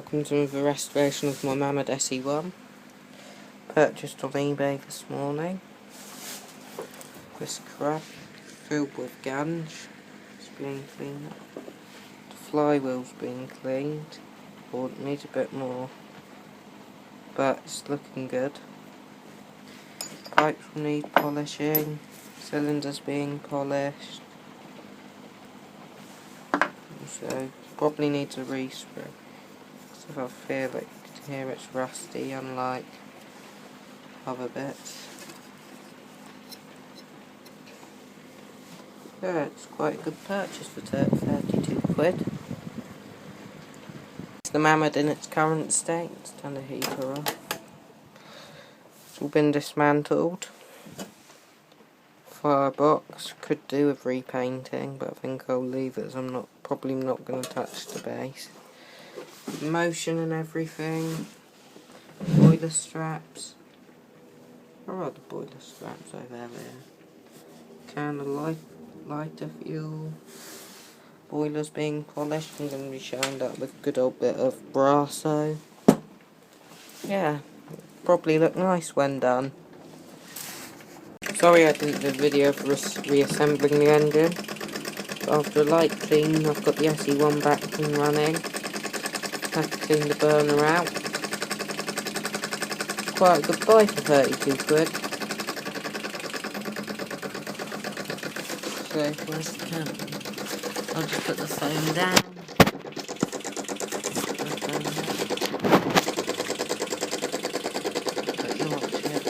welcome to the restoration of my Mamod SE1, purchased on eBay this morning. This crap filled with ganj is being cleaned up. The flywheel's being cleaned, or it needs a bit more, but it's looking good. Pipes will need polishing, cylinders being polished, so probably needs a respray. So I feel like here it's rusty, unlike other bits. Yeah, it's quite a good purchase for 32 quid. It's the Mamod in its current state. Let's turn the heater off. It's all been dismantled. Firebox could do with repainting, but I think I'll leave it as I'm probably not going to touch the base. Motion and everything. Boiler straps. Where are the boiler straps? Over there. Can of lighter fuel. Boiler's being polished. I'm going to be showing that with a good old bit of brasso. Yeah, probably look nice when done. Sorry I didn't do a video for reassembling the engine. But after a light clean, I've got the SE1 back and running. Had to clean the burner out. Quite a good buy for 32 quid. So, where's the camera? I'll just put the phone down. But you watch it.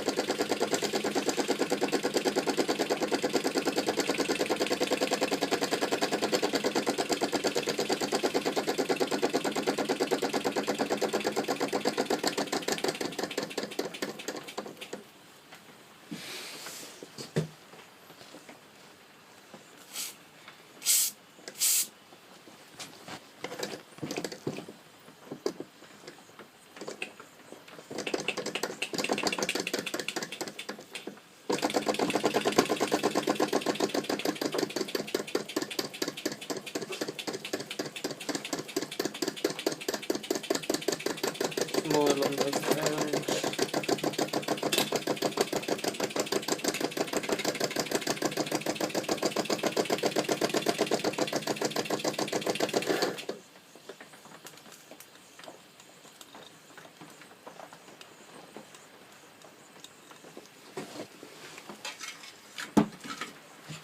More along those lines.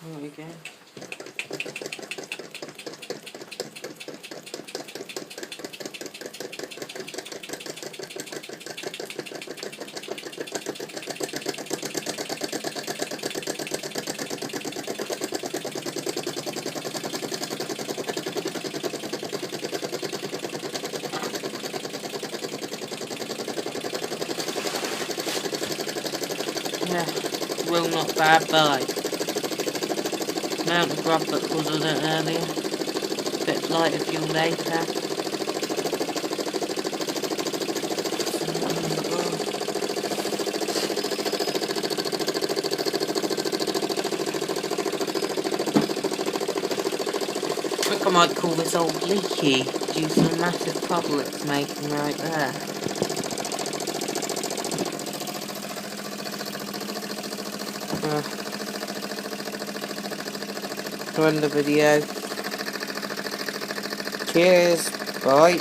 There we go. Yeah, well, not bad buy. Amount of grub that caused it earlier. Bit lighter fuel later. I think I might call this old leaky due to the massive puddle it's making right there. To end the video. Cheers. Bye.